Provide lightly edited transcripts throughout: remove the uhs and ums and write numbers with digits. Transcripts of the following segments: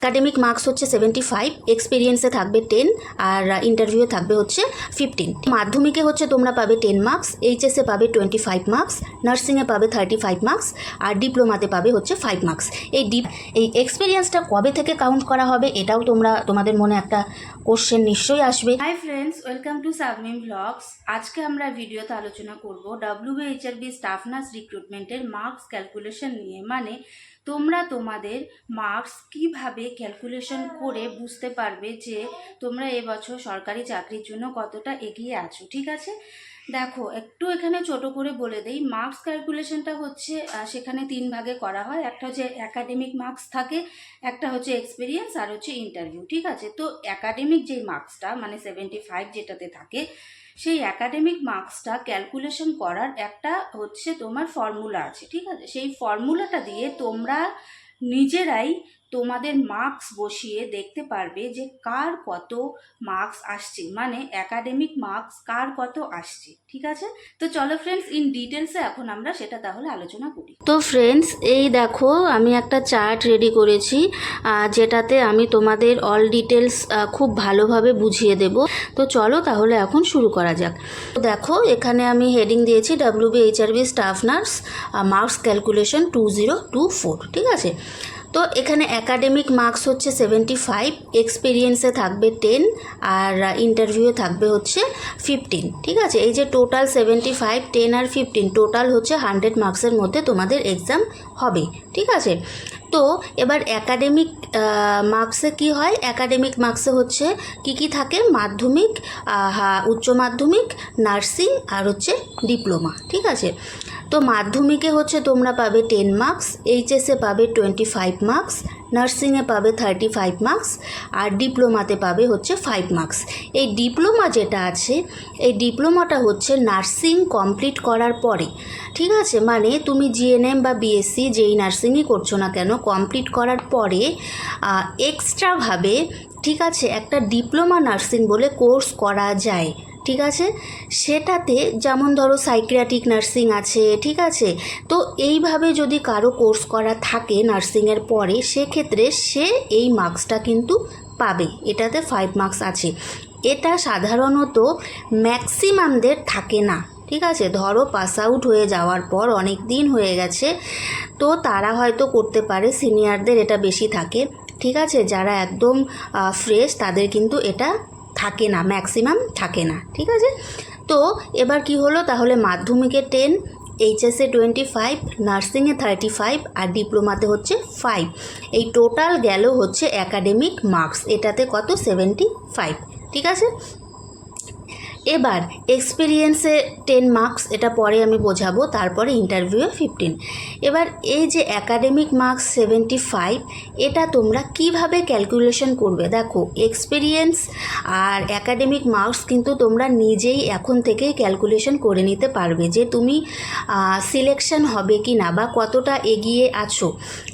Academic marks হচ্ছে 75, এক্সপিরিয়েন্সে থাকবে 10 আর ইন্টারভিউয়ে থাকবে হচ্ছে 15। মাধ্যমিকে হচ্ছে তোমরা পাবে 10 মার্কস, এইচএসে পাবে 25 মার্কস, নার্সিংয়ে পাবে 35 মার্কস আর ডিপ্লোমাতে পাবে হচ্ছে 5 মার্কস। এই এক্সপিরিয়েন্সটা কবে থেকে কাউন্ট করা হবে এটাও তোমাদের মনে একটা কোশ্চেন নিশ্চয়ই আসবে। হাই ফ্রেন্ডস, ওয়েলকাম টু সাবমিম ব্লগস। আজকে আমরা ভিডিওতে আলোচনা করব WBHRB স্টাফ নার্স রিক্রুটমেন্টের মার্কস ক্যালকুলেশন নিয়ে। মানে তোমরা তোমাদের মার্কস কিভাবে ক্যালকুলেশন করে বুঝতে পারবে যে তোমরা এবছর সরকারি চাকরির জন্য কতটা এগিয়ে আছো। ঠিক আছে, দেখো একটু এখানে ছোট করে বলে দেই। মার্কস ক্যালকুলেশনটা হচ্ছে সেখানে 3 ভাগে করা হয়। একটা হচ্ছে একাডেমিক মার্কস থাকে, একটা হচ্ছে এক্সপিরিয়েন্স আর হচ্ছে ইন্টারভিউ। ঠিক আছে, তো একাডেমিক যে মার্কসটা মানে 75 যেটাতে থাকে, সেই একাডেমিক মার্কসটা ক্যালকুলেশন করার একটা হচ্ছে তোমার ফর্মুলা আছে। ঠিক আছে, সেই ফর্মুলাটা দিয়ে তোমরা নিজেরাই তোমাদের মার্কস বসিয়ে দেখতে পারবে যে কার কত মার্কস আসছে, মানে একাডেমিক মার্কস কার কত আসছে। ঠিক আছে, তো চলো ফ্রেন্ডস, ইন ডিটেলসে এখন আমরা সেটা তাহলে আলোচনা করি। তো ফ্রেন্ডস, এই দেখো আমি একটা চার্ট রেডি করেছি যেটাতে আমি তোমাদের অল ডিটেলস খুব ভালোভাবে বুঝিয়ে দেব। তো চলো তাহলে এখন শুরু করা যাক। তো দেখো এখানে আমি হেডিং দিয়েছি WBHRB staff nurse marks calculation 2024। ঠিক আছে, তো এখানে একাডেমিক মার্কস হচ্ছে 75, এক্সপিরিয়েন্সে থাকবে 10 আর ইন্টারভিউয়ে থাকবে হচ্ছে 15। ঠিক আছে, এই যে টোটাল 75, 10 আর 15 টোটাল হচ্ছে 100 মার্কসের মধ্যে তোমাদের এক্সাম হবে। ঠিক আছে, তো এবার একাডেমিক মার্কসে কি হয়, একাডেমিক মার্কসে হচ্ছে কি থাকে, মাধ্যমিক, উচ্চ মাধ্যমিক, নার্সিং আর হচ্ছে ডিপ্লোমা। ঠিক আছে, তো মাধ্যমিকে হচ্ছে তোমরা পাবে 10 মার্কস, এইচএসে পাবে 25 মার্কস, নার্সিংয়ে পাবে 35 মার্কস আর ডিপ্লোমাতে পাবে হচ্ছে 5 মার্কস। এই ডিপ্লোমা যেটা আছে, এই ডিপ্লোমাটা হচ্ছে নার্সিং কমপ্লিট করার পরে। ঠিক আছে, মানে তুমি জিএনএম বা বিএসসি যেই নার্সিংই করছো না কেন, কমপ্লিট করার পরে এক্সট্রাভাবে, ঠিক আছে, একটা ডিপ্লোমা নার্সিং বলে কোর্স করা যায়। ঠিক আছে, সেটাতে যেমন ধরো সাইকিয়াট্রিক নার্সিং আছে। ঠিক আছে, তো এইভাবে যদি কারো কোর্স করা থাকে নার্সিংয়ের পরে, সেক্ষেত্রে সে এই মার্কসটা কিন্তু পাবে। এটাতে 5 মার্কস আছে। এটা সাধারণত ম্যাক্সিমামদের থাকে না। ঠিক আছে, ধরো পাস আউট হয়ে যাওয়ার পর অনেক দিন হয়ে গেছে, তো তারা হয়তো করতে পারে, সিনিয়রদের এটা বেশি থাকে। ঠিক আছে, যারা একদম ফ্রেশ তাদের কিন্তু এটা থাকে না, ম্যাক্সিমাম থাকে না। ঠিক আছে, তো এবার কি হলো, তাহলে মাধ্যমিকে 10, এইচএসে 25, নার্সিংয়ে 35 আর ডিপ্লোমাতে হচ্ছে 5। এই টোটাল গেল হচ্ছে একাডেমিক মার্কস, এটাতে কত, 75। ঠিক আছে, এবার এক্সপিরিয়েন্সে 10 মার্কস, এটা পরে আমি বোঝাবো, তারপরে ইন্টারভিউয়ে 15। এবার এই যে একাডেমিক মার্কস 75, এটা তোমরা কিভাবে ক্যালকুলেশন করবে। দেখো এক্সপিরিয়েন্স আর একাডেমিক মার্কস কিন্তু তোমরা নিজেই এখন থেকেই ক্যালকুলেশন করে নিতে পারবে যে তুমি সিলেকশন হবে কি না বা কতটা এগিয়ে আছো।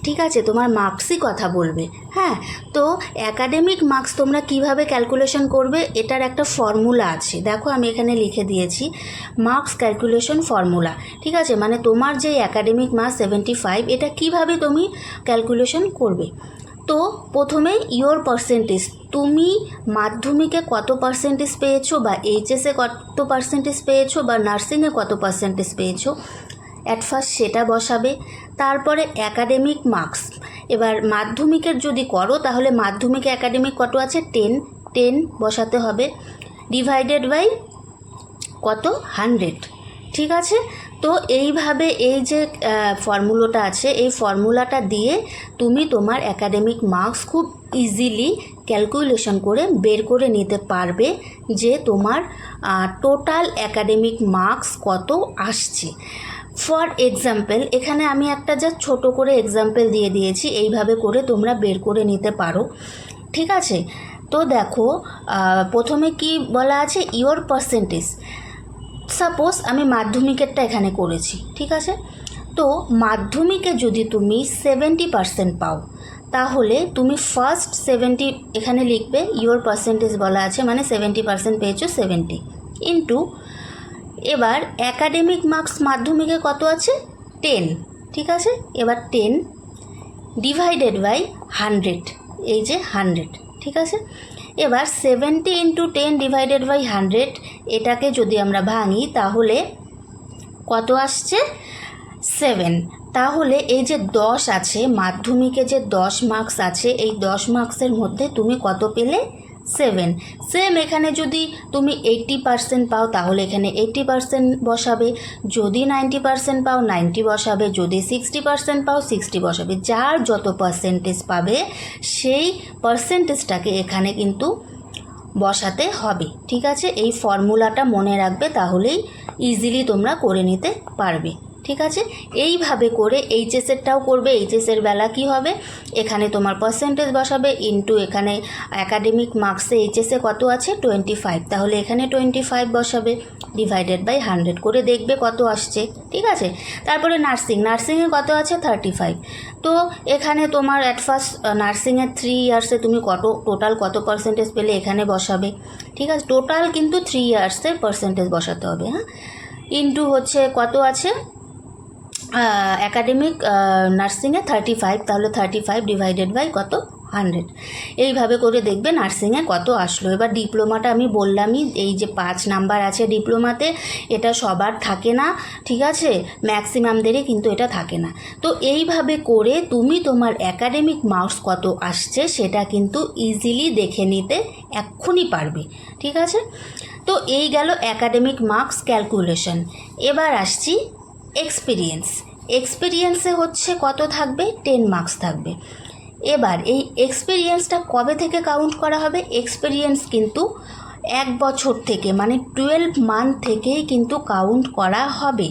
ঠিক আছে, তোমার মার্কসই কথা বলবে। হ্যাঁ, তো একাডেমিক মার্কস তোমরা কিভাবে ক্যালকুলেশন করবে, এটার একটা ফর্মুলা আছে। দেখো আমি এখানে লিখে দিয়েছি মার্কস ক্যালকুলেশন ফর্মুলা। ঠিক আছে, মানে তোমার যে একাডেমিক মার্কস 75, এটা কিভাবে তুমি ক্যালকুলেশন করবে। তো প্রথমে ইয়োর পার্সেন্টেজ, তুমি মাধ্যমিকে কত পার্সেন্টেজ পেয়েছো বা এইচএসে কত পার্সেন্টেজ পেয়েছো বা নার্সিংয়ে কত পার্সেন্টেজ পেয়েছো, অ্যাট ফার্স্ট সেটা বসাবে। তারপরে একাডেমিক মার্কস, এবার মাধ্যমিকের যদি করো তাহলে মাধ্যমিকে একাডেমিক কত আছে, 10 বসাতে হবে, ডিভাইডেড বাই কত, 100। ঠিক আছে, তো এইভাবে এই যে ফর্মুলাটা আছে, এই ফর্মুলাটা দিয়ে তুমি তোমার একাডেমিক মার্কস খুব ইজিলি ক্যালকুলেশন করে বের করে নিতে পারবে যে তোমার টোটাল একাডেমিক মার্কস কত আসছে। ফর এক্সাম্পল, এখানে আমি একটা যা ছোট করে এক্সাম্পল দিয়ে দিয়েছি, এইভাবে করে তোমরা বের করে নিতে পারো। ঠিক আছে, তো দেখো প্রথমে কি বলা আছে, ইয়োর পার্সেন্টেজ। সাপোজ আমি মাধ্যমিকেরটা এখানে করেছি। ঠিক আছে, তো মাধ্যমিকে যদি তুমি 70% পাও, তাহলে তুমি ফার্স্ট 70 এখানে লিখবে, ইয়োর পার্সেন্টেজ বলা আছে মানে 70% পেয়েছো, 70 ইন্টু, এবার একাডেমিক মার্কস মাধ্যমিকে কত আছে, 10। ঠিক আছে, এবার 10 ডিভাইডেড বাই 100। এই যে 100, ঠিক আছে। এবার 70 × 10 ডিভাইডেড বাই 100 এটাকে যদি আমরা ভাঙি তাহলে কত আসছে? 7। তাহলে এই যে 10 আছে, মাধ্যমিকে যে 10 মার্কস আছে, এই 10 মার্কসের মধ্যে তুমি কত পেলে? 7। সেম এখানে যদি তুমি 80% পাও তাহলে এখানে 80% বসাবে, যদি 90% পাও 90 বসাবে, যদি 60% পাও 60 বসাবে। যার যত পার্সেন্টেজ পাবে সেই পার্সেন্টেজটাকে এখানে কিন্তু বসাতে হবে, ঠিক আছে। এই ফর্মুলাটা মনে রাখবে, তাহলেই ইজিলি তোমরা করে নিতে পারবে, ঠিক আছে। এইভাবে করে এইচএসেরটাও করবে। এইচএসের বেলা কি হবে? এখানে তোমার পার্সেন্টেজ বসাবে ইনটু এখানে একাডেমিক মার্কসে এইচএসে কত আছে? 25, তাহলে এখানে 25 বসাবে, ডিভাইডেড বাই 100 করে দেখবে কত আসছে, ঠিক আছে। তারপরে নার্সিংয়ে কত আছে? 35। তো এখানে তোমার অ্যাট ফার্স্ট নার্সিংয়ের 3 ইয়ার্সে তুমি টোটাল কত পার্সেন্টেজ পেলে এখানে বসাবে, ঠিক আছে। টোটাল কিন্তু 3 ইয়ার্সের পার্সেন্টেজ বসাতে হবে, হ্যাঁ। ইনটু হচ্ছে কত আছে একাডেমিক নার্সিংয়ে 35, তাহলে 35 ডিভাইডেড বাই কত? 100। এইভাবে করে দেখবে নার্সিংয়ে কত আসলো। এবার ডিপ্লোমাটা আমি বললামই, এই যে 5 নাম্বার আছে ডিপ্লোমাতে, এটা সবার থাকে না, ঠিক আছে, ম্যাক্সিমামদেরই কিন্তু এটা থাকে না। তো এইভাবে করে তুমি তোমার একাডেমিক মার্কস কত আসছে সেটা কিন্তু ইজিলি দেখে নিতে এক্ষুনি পারবে, ঠিক আছে। তো এই গেল একাডেমিক মার্কস ক্যালকুলেশন। এবার আসছি এক্সপিরিয়েন্সে হচ্ছে কত থাকবে? 10 মার্কস থাকবে। এবার এই এক্সপিরিয়েন্সটা কবে থেকে কাউন্ট করা হবে? এক্সপিরিয়েন্স কিন্তু 1 বছর থেকে, মানে 12 মান্থ থেকেই কিন্তু কাউন্ট করা হবে।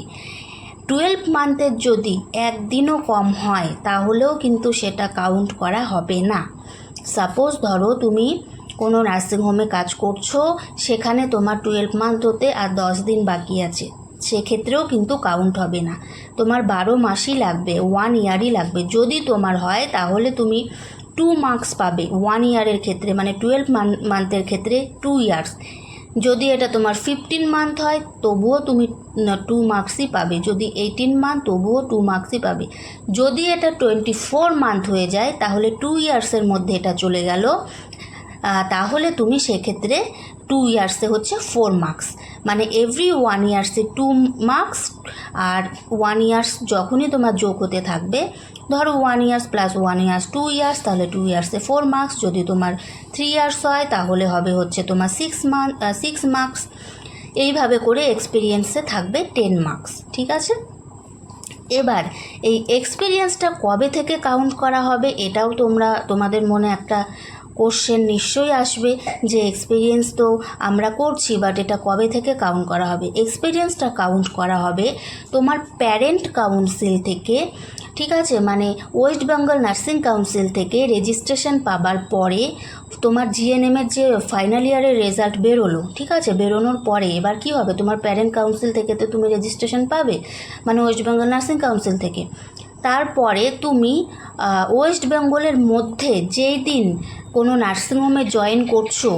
12 মান্থের যদি একদিনও কম হয় তাহলেও কিন্তু সেটা কাউন্ট করা হবে না। সাপোজ ধরো তুমি কোনো নার্সিংহোমে কাজ করছো, সেখানে তোমার 12 মান্থ হতে আর 10 দিন বাকি আছে, সেক্ষেত্রেও কিন্তু কাউন্ট হবে না। তোমার 12 মাসই লাগবে, 1 ইয়ারই লাগবে। যদি তোমার হয় তাহলে তুমি 2 মার্কস পাবে 1 ইয়ারের ক্ষেত্রে, মানে 12 মান্থের ক্ষেত্রে 2 ইয়ার্স। যদি এটা তোমার 15 মান্থ হয় তবুও তুমি 2 মার্কসই পাবে, যদি 18 মান্থ তবুও 2 মার্কসই পাবে। যদি এটা 24 মান্থ হয়ে যায় তাহলে 2 ইয়ার্সের মধ্যে এটা চলে গেল, তাহলে তুমি সেক্ষেত্রে 2 ইয়ার্সে হচ্ছে 4 মার্কস, মানে এভরি 1 ইয়ার্সে 2 মার্কস। আর 1 ইয়ার্স যখনই তোমার যোগ হতে থাকবে, ধরো 1 ইয়ার্স প্লাস 1 ইয়ার্স 2 ইয়ার্স, তাহলে 2 ইয়ার্সে 4 মার্কস। যদি তোমার 3 ইয়ার্স হয় তাহলে হবে হচ্ছে তোমার 6 মার্কস। এইভাবে করে এক্সপিরিয়েন্সে থাকবে 10 মার্কস, ঠিক আছে। এবার এই এক্সপিরিয়েন্সটা কবে থেকে কাউন্ট করা হবে এটাও তোমাদের মনে একটা কোশ্চেন নিশ্চয়ই আসবে যে এক্সপিরিয়েন্স তো আমরা করছি, বাট এটা কবে থেকে কাউন্ট করা হবে? এক্সপিরিয়েন্সটা কাউন্ট করা হবে তোমার প্যারেন্ট কাউন্সিল থেকে, ঠিক আছে, মানে ওয়েস্ট বেঙ্গল নার্সিং কাউন্সিল থেকে রেজিস্ট্রেশন পাবার পরে তোমার জিএনএমের যে ফাইনাল ইয়ারের রেজাল্ট বেরোলো, ঠিক আছে, বেরোনোর পরে এবার কি হবে? তোমার প্যারেন্ট কাউন্সিল থেকে তো তুমি রেজিস্ট্রেশন পাবে, মানে ওয়েস্ট বেঙ্গল নার্সিং কাউন্সিল থেকে। তারপরে তুমি ওয়েস্ট বেঙ্গলের মধ্যে যেই দিন কোনো নার্সিংহোমে জয়েন করছো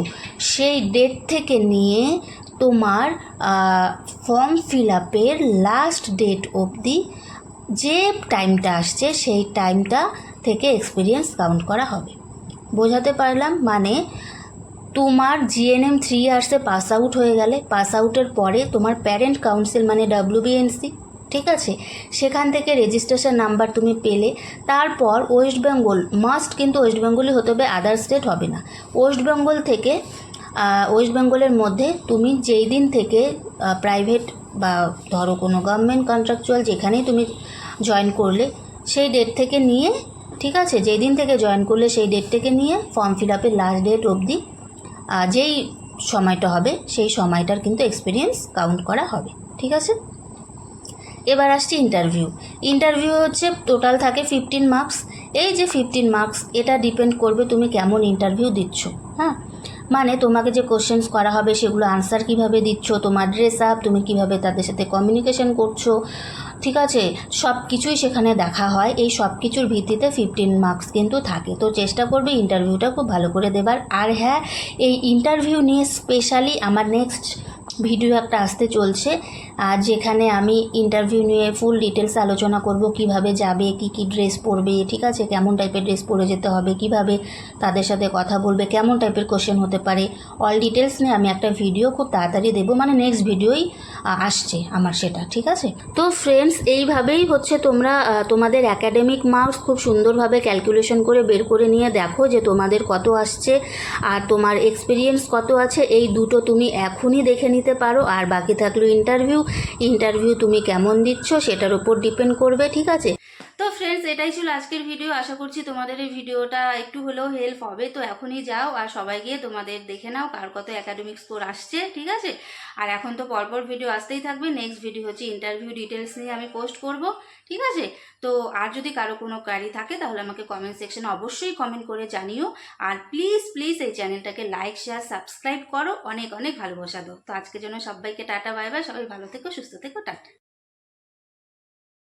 সেই ডেট থেকে নিয়ে তোমার ফর্ম ফিল আপের লাস্ট ডেট অবধি যে টাইমটা আসছে সেই টাইমটা থেকে এক্সপিরিয়েন্স কাউন্ট করা হবে। বোঝাতে পারলাম? মানে তোমার জিএনএম 3 ইয়ার্সে পাস আউট হয়ে গেলে, পাস আউটের পরে তোমার প্যারেন্ট কাউন্সিল মানে WBNC, ঠিক আছে, সেখান থেকে রেজিস্ট্রেশন নাম্বার তুমি পেলে। তারপর ওয়েস্ট বেঙ্গল মাস্ট কিন্তু ওয়েস্ট বেঙ্গলই হতে হবে, আদার স্টেট হবে না। ওয়েস্ট বেঙ্গল থেকে ওয়েস্ট বেঙ্গলের মধ্যে তুমি যেই দিন থেকে প্রাইভেট বা ধরো কোনো গভর্নমেন্ট কন্ট্রাকচুয়াল যেখানেই তুমি জয়েন করলে সেই ডেট থেকে নিয়ে, ঠিক আছে, যেই দিন থেকে জয়েন করলে সেই ডেট থেকে নিয়ে ফর্ম ফিল আপের লাস্ট ডেট অবধি যেই সময়টা হবে সেই সময়টার কিন্তু এক্সপিরিয়েন্স কাউন্ট করা হবে, ঠিক আছে। এবার আসছি ইন্টারভিউ হচ্ছে টোটাল থাকে 15 মার্কস। এই যে 15 মার্কস এটা ডিপেন্ড করবে তুমি কেমন ইন্টারভিউ দিচ্ছ, হ্যাঁ, মানে তোমাকে যে কোশ্চেন্স করা হবে সেগুলো আনসার কিভাবে দিচ্ছ, তোমার ড্রেস আপ, তুমি কিভাবে তাদের সাথে কমিউনিকেশন করছো, ঠিক আছে, সব কিছুই সেখানে দেখা হয়। এই সব কিছুর ভিত্তিতে 15 মার্কস কিন্তু থাকে। তো চেষ্টা করবে ইন্টারভিউটা খুব ভালো করে দেবার। আর হ্যাঁ, এই ইন্টারভিউ নিয়ে স্পেশালি আমার নেক্সট ভিডিও একটা আসতে চলছে, যেখানে আমি ইন্টারভিউ নিয়ে ফুল ডিটেলস আলোচনা করব, কিভাবে যাবে, কি কি ড্রেস পরবে, ঠিক আছে, কেমন টাইপের ড্রেস পরে যেতে হবে, কিভাবে তাদের সাথে কথা বলবে, কেমন টাইপের কোশ্চেন হতে পারে, অল ডিটেলস নিয়ে আমি একটা ভিডিও খুব তাড়াতাড়ি দেবো, মানে নেক্সট ভিডিওই আসছে আমার সেটা, ঠিক আছে। তো ফ্রেন্ডস, এইভাবেই হচ্ছে তোমরা তোমাদের অ্যাকাডেমিক মার্কস খুব সুন্দরভাবে ক্যালকুলেশন করে বের করে নিয়ে দেখো যে তোমাদের কত আসছে আর তোমার এক্সপিরিয়েন্স কত আছে। এই দুটো তুমি এখনই দেখে নিতে পারো। আর বাকি থাকলো ইন্টারভিউ তুমি কেমন দিচ্ছ সেটার উপর ডিপেন্ড করবে, ঠিক আছে। তো ফ্রেন্ডস, এটাই ছিল আজকের ভিডিও। আশা করছি তোমাদের এই ভিডিওটা একটু হলেও হেল্প হবে। তো এখনই যাও আর সবাই গিয়ে তোমাদের দেখে নাও কার কত একাডেমিক স্কোর আসছে, ঠিক আছে। আর এখন তো পরপর ভিডিও আসতেই থাকবে। নেক্সট ভিডিও হচ্ছে ইন্টারভিউ ডিটেলস নিয়ে আমি পোস্ট করব, ঠিক আছে। তো আর যদি কারো কোনো কোয়ারি থাকে তাহলে আমাকে কমেন্ট সেকশনে অবশ্যই কমেন্ট করে জানিও। আর প্লিজ প্লিজ এই চ্যানেলটাকে লাইক শেয়ার সাবস্ক্রাইব করো, অনেক অনেক ভালোবাসা দাও। তো আজকের জন্য সবাইকে টাটা বাই বাই, সবাই ভালো থেকো, সুস্থ থেকো, টাটা।